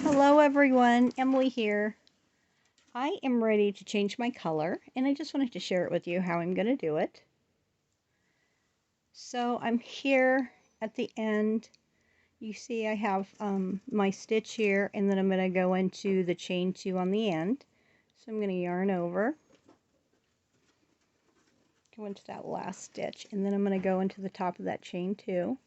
Hello everyone, Emily here. I am ready to change my color and I just wanted to share it with you how I'm going to do it. So I'm here at the end. You see I have my stitch here, and then I'm going to go into the chain 2 on the end. So I'm going to yarn over, go into that last stitch, and then I'm going to go into the top of that chain 2.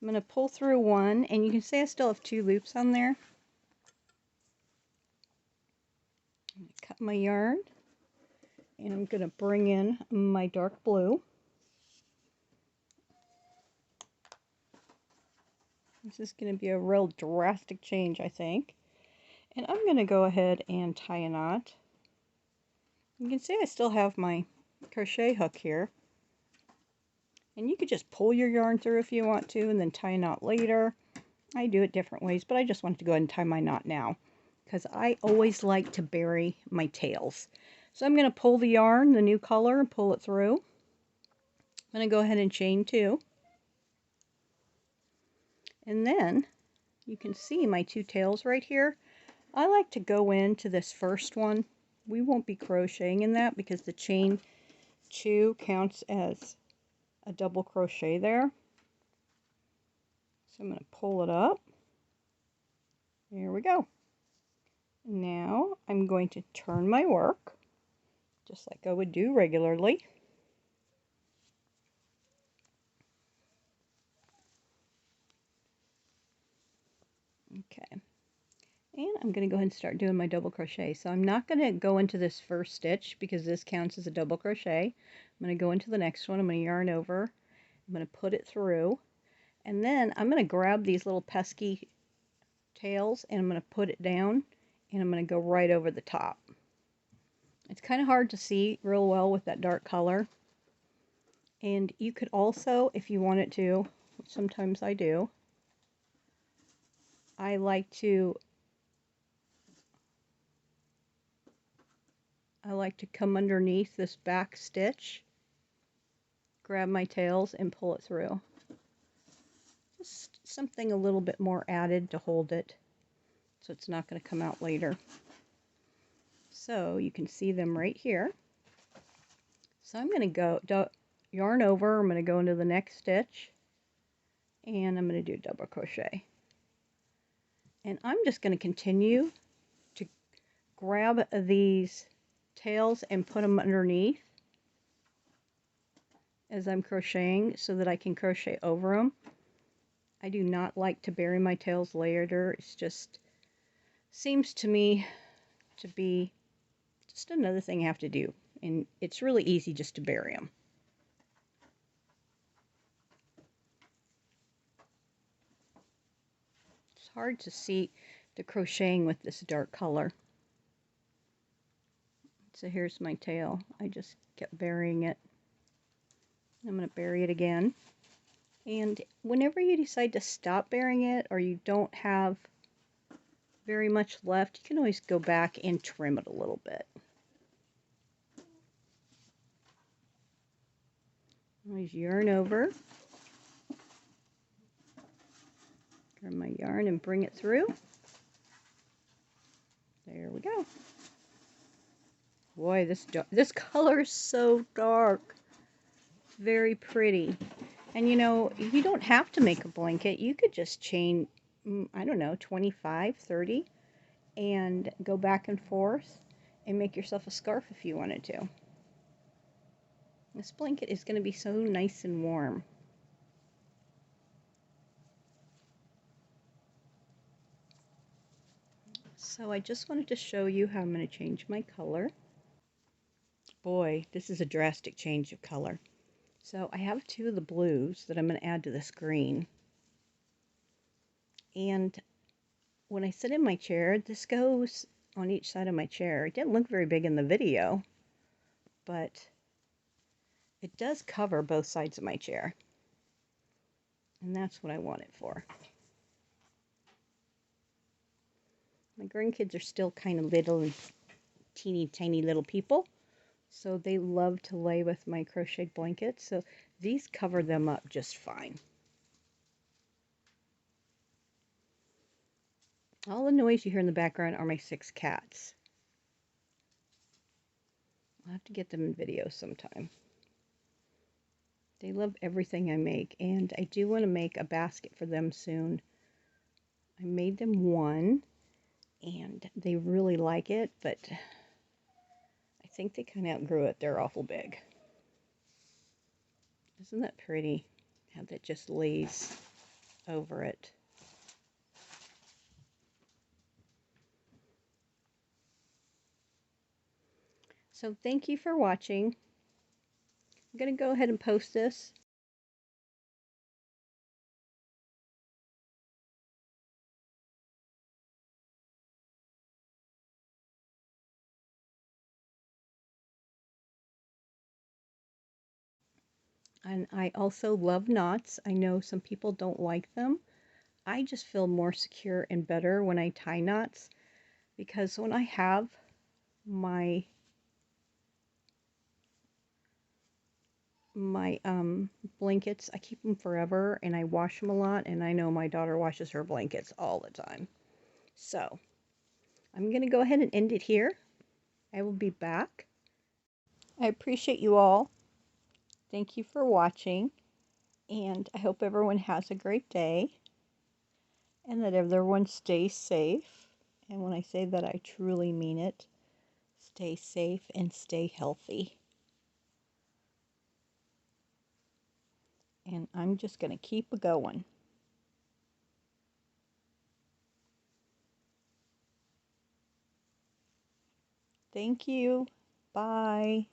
I'm going to pull through one, and you can see I still have 2 loops on there. I'm going to cut my yarn, and I'm going to bring in my dark blue. This is going to be a real drastic change, I think. And I'm going to go ahead and tie a knot. You can see I still have my crochet hook here. And you could just pull your yarn through if you want to and then tie a knot later. I do it different ways, but I just wanted to go ahead and tie my knot now, because I always like to bury my tails. So I'm going to pull the yarn, the new color, and pull it through. I'm going to go ahead and chain 2. And then you can see my 2 tails right here. I like to go into this first one. We won't be crocheting in that because the chain 2 counts as a double crochet there. So I'm going to pull it up. There we go. Now I'm going to turn my work just like I would do regularly. Okay. And I'm going to go ahead and start doing my double crochet. So I'm not going to go into this first stitch because this counts as a double crochet. I'm going to go into the next one. I'm going to yarn over. I'm going to put it through. And then I'm going to grab these little pesky tails and I'm going to put it down and I'm going to go right over the top. It's kind of hard to see real well with that dark color. And you could also, if you wanted to, which sometimes I do, I like to come underneath this back stitch, grab my tails and pull it through. Just something a little bit more added to hold it so it's not going to come out later. So you can see them right here. So I'm going to go yarn over, I'm going to go into the next stitch and I'm going to do double crochet. And I'm just going to continue to grab these tails and put them underneath as I'm crocheting so that I can crochet over them. I do not like to bury my tails later. It's just seems to me to be just another thing I have to do, and it's really easy just to bury them. It's hard to see the crocheting with this dark color. So here's my tail. I just kept burying it. I'm going to bury it again. And whenever you decide to stop burying it or you don't have very much left, you can always go back and trim it a little bit. Always yarn over. Grab my yarn and bring it through. There we go. Boy, this color is so dark. Very pretty. And you know, you don't have to make a blanket. You could just chain, I don't know, 25, 30 and go back and forth and make yourself a scarf if you wanted to. This blanket is going to be so nice and warm. So I just wanted to show you how I'm going to change my color. Boy, this is a drastic change of color. So I have 2 of the blues that I'm going to add to this green. And when I sit in my chair, this goes on each side of my chair. It didn't look very big in the video, but it does cover both sides of my chair. And that's what I want it for. My grandkids are still kind of little and teeny tiny little people, so they love to lay with my crocheted blankets. So These cover them up just fine. All the noise you hear in the background are my 6 cats. I'll have to get them in video sometime. They love everything I make, and I do want to make a basket for them soon. I made them one, and they really like it, but I think they kind of outgrew it. They're awful big. Isn't that pretty? How that just lays over it. So thank you for watching. I'm going to go ahead and post this. And I also love knots. I know some people don't like them. I just feel more secure and better when I tie knots, because when I have my blankets, I keep them forever and I wash them a lot, and I know my daughter washes her blankets all the time. So I'm going to go ahead and end it here. I will be back. I appreciate you all. Thank you for watching, and I hope everyone has a great day and that everyone stays safe. And when I say that, I truly mean it. Stay safe and stay healthy. And I'm just going to keep going. Thank you. Bye.